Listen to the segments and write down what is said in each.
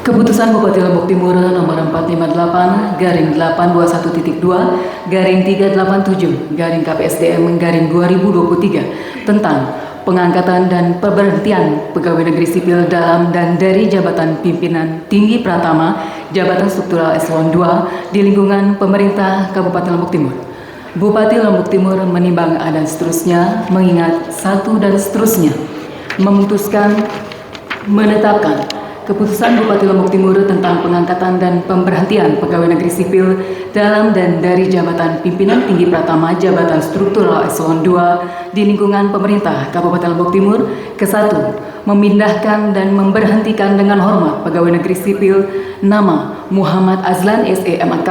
Keputusan Bupati Lombok Timur nomor 458/2/387/KPSDM/2023 tentang pengangkatan dan pemberhentian pegawai negeri sipil dalam dan dari jabatan pimpinan tinggi pratama jabatan struktural eselon 2 di lingkungan pemerintah Kabupaten Lombok Timur. Bupati Lombok Timur menimbang dan seterusnya, mengingat satu dan seterusnya, memutuskan menetapkan Keputusan Bupati Lombok Timur tentang pengangkatan dan pemberhentian pegawai negeri sipil dalam dan dari jabatan pimpinan tinggi pratama jabatan struktural eselon 2 di lingkungan pemerintah Kabupaten Lombok Timur. Ke-1, memindahkan dan memberhentikan dengan hormat pegawai negeri sipil nama Muhammad Azlan SEMAK,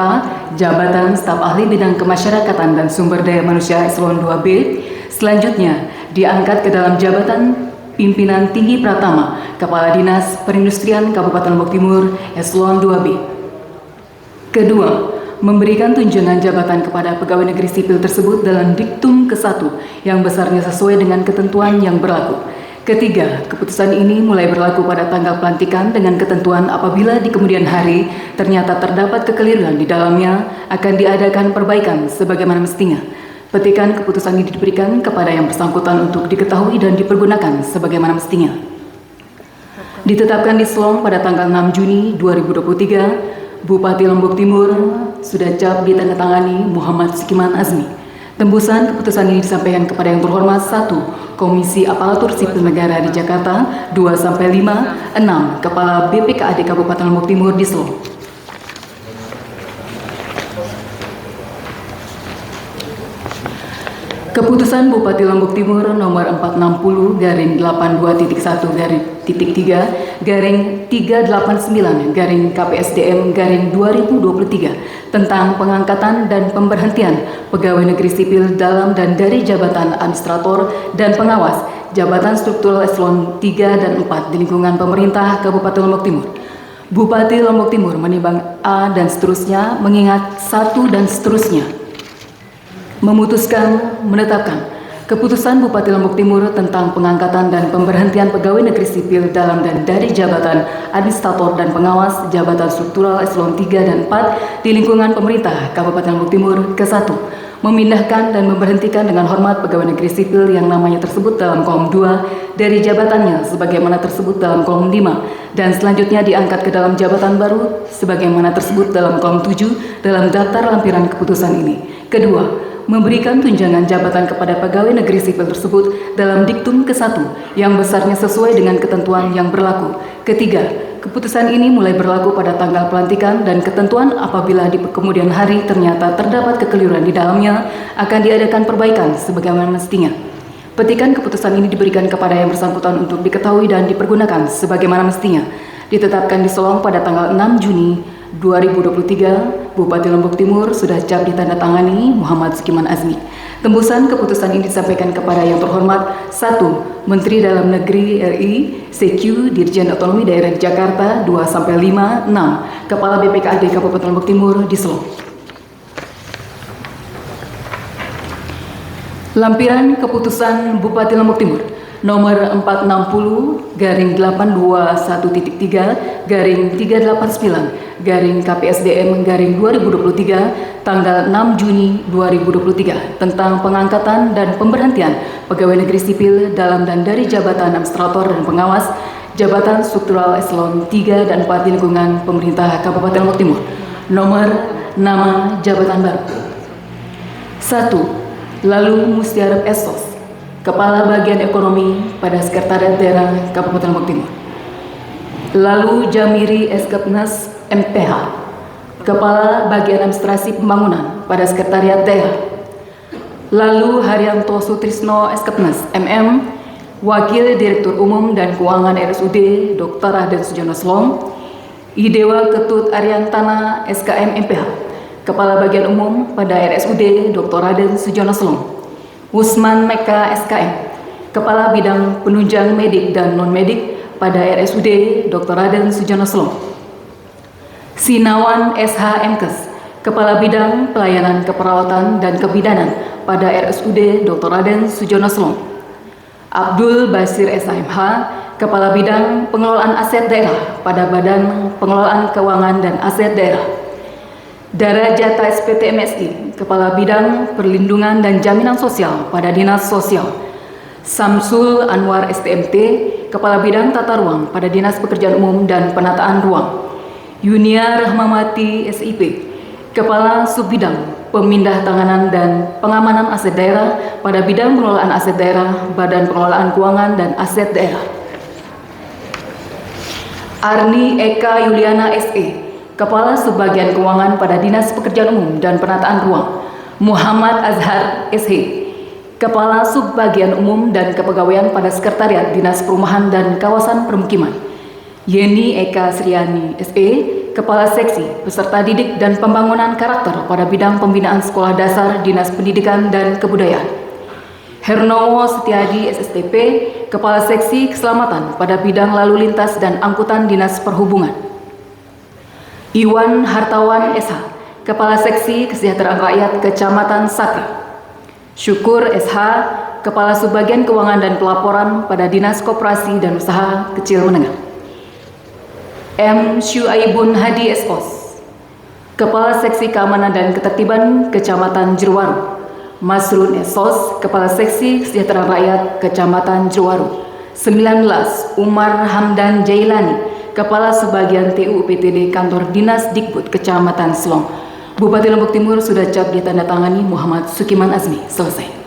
jabatan staf ahli bidang kemasyarakatan dan sumber daya manusia eselon 2B, selanjutnya diangkat ke dalam jabatan Pimpinan Tinggi Pratama Kepala Dinas Perindustrian Kabupaten Lombok Timur Eselon 2B. Kedua, memberikan tunjangan jabatan kepada pegawai negeri sipil tersebut dalam diktum ke-1 yang besarnya sesuai dengan ketentuan yang berlaku. Ketiga, keputusan ini mulai berlaku pada tanggal pelantikan dengan ketentuan apabila di kemudian hari ternyata terdapat kekeliruan di dalamnya akan diadakan perbaikan sebagaimana mestinya. Petikan keputusan ini diberikan kepada yang bersangkutan untuk diketahui dan dipergunakan sebagaimana mestinya. Ditetapkan di Selong pada tanggal 6 Juni 2023, Bupati Lombok Timur sudah cap ditandatangani Muhammad Sikiman Azmi. Tembusan keputusan ini disampaikan kepada yang terhormat 1. Komisi Aparatur Sipil Negara di Jakarta 2-5, 6. Kepala BPKAD Kabupaten Lombok Timur di Selong. Keputusan Bupati Lombok Timur nomor 460/82-1-389-KPSDM/2023 tentang pengangkatan dan pemberhentian pegawai negeri sipil dalam dan dari jabatan administrator dan pengawas jabatan struktural eselon 3 dan 4 di lingkungan pemerintah Kabupaten Lombok Timur. Bupati Lombok Timur menimbang A dan seterusnya, mengingat satu dan seterusnya, memutuskan menetapkan Keputusan Bupati Lombok Timur tentang pengangkatan dan pemberhentian pegawai negeri sipil dalam dan dari jabatan administrator dan pengawas jabatan struktural eselon 3 dan 4 di lingkungan pemerintah Kabupaten Lombok Timur. Ke-1, memindahkan dan memberhentikan dengan hormat pegawai negeri sipil yang namanya tersebut dalam kolom 2 dari jabatannya sebagaimana tersebut dalam kolom 5 dan selanjutnya diangkat ke dalam jabatan baru sebagaimana tersebut dalam kolom 7 dalam daftar lampiran keputusan ini. Kedua, memberikan tunjangan jabatan kepada pegawai negeri sipil tersebut dalam diktum ke-1 yang besarnya sesuai dengan ketentuan yang berlaku. Ketiga, keputusan ini mulai berlaku pada tanggal pelantikan dan ketentuan apabila di kemudian hari ternyata terdapat kekeliruan di dalamnya akan diadakan perbaikan sebagaimana mestinya. Petikan keputusan ini diberikan kepada yang bersangkutan untuk diketahui dan dipergunakan sebagaimana mestinya. Ditetapkan di Selong pada tanggal 6 Juni 2023, Bupati Lombok Timur sudah cap ditandatangani Muhammad Sikiman Azmi. Tembusan keputusan ini disampaikan kepada yang terhormat 1. Menteri Dalam Negeri RI CQ Dirjen Otonomi Daerah di Jakarta 2-5, 6. Kepala BPKAD Kabupaten Lombok Timur di Selong. Lampiran Keputusan Bupati Lombok Timur nomor 460/821-389-KPSDM/2023 tanggal 6 Juni 2023 tentang pengangkatan dan pemberhentian pegawai negeri sipil dalam dan dari jabatan administrator dan pengawas jabatan struktural eselon 3 dan 4 di lingkungan pemerintah Kabupaten Lombok Timur. Nomor, nama, jabatan baru. 1. Lalu Mustiarep Esos, Kepala Bagian Ekonomi pada Sekretariat Daerah Kabupaten Lombok Timur. Lalu Jamiri Eskepnas MPH, Kepala Bagian Administrasi Pembangunan pada Sekretariat Daerah. Lalu Haryanto Sutrisno Eskepnas MM, Wakil Direktur Umum dan Keuangan RSUD Dr. Raden Sujono Selong. Idewa Ketut Ariantana SKM MPH, Kepala Bagian Umum pada RSUD Dr. Raden Sujono Selong. Usman Meka SKM, Kepala Bidang Penunjang Medik dan Non-Medik pada RSUD Dr. Raden Sujono Selong. Sinawan SH MKes, Kepala Bidang Pelayanan Keperawatan dan Kebidanan pada RSUD Dr. Raden Sujono Selong. Abdul Basir SMH, Kepala Bidang Pengelolaan Aset Daerah pada Badan Pengelolaan Keuangan dan Aset Daerah. Darajata SPT MSI, Kepala Bidang Perlindungan dan Jaminan Sosial pada Dinas Sosial. Samsul Anwar STMT, Kepala Bidang Tata Ruang pada Dinas Pekerjaan Umum dan Penataan Ruang. Yunia Rahmawati SIP, Kepala Subbidang Pemindah Tanganan dan Pengamanan Aset Daerah pada Bidang Pengelolaan Aset Daerah, Badan Pengelolaan Keuangan dan Aset Daerah. Arni Eka Yuliana SE, Kepala Subbagian Keuangan pada Dinas Pekerjaan Umum dan Penataan Ruang. Muhammad Azhar SH, Kepala Subbagian Umum dan Kepegawaian pada Sekretariat Dinas Perumahan dan Kawasan Permukiman. Yeni Eka Sriani SE, Kepala Seksi Peserta Didik dan Pembangunan Karakter pada Bidang Pembinaan Sekolah Dasar Dinas Pendidikan dan Kebudayaan. Hernowo Setiadi SSTP, Kepala Seksi Keselamatan pada Bidang Lalu Lintas dan Angkutan Dinas Perhubungan. Iwan Hartawan SH, Kepala Seksi Kesejahteraan Rakyat Kecamatan Sakra. Syukur SH, Kepala Subbagian Keuangan dan Pelaporan pada Dinas Koperasi dan Usaha Kecil Menengah. M. Syuaibun Hadi SOS, Kepala Seksi Keamanan dan Ketertiban Kecamatan Jeruwaru. Masrun SOS, Kepala Seksi Kesejahteraan Rakyat Kecamatan Jeruwaru. 19. Umar Hamdan Jailani, Kepala Subbagian TU PTD Kantor Dinas Dikbud Kecamatan Selong. Bupati Lombok Timur sudah cap ditandatangani Muhammad Sukiman Azmi. Selesai.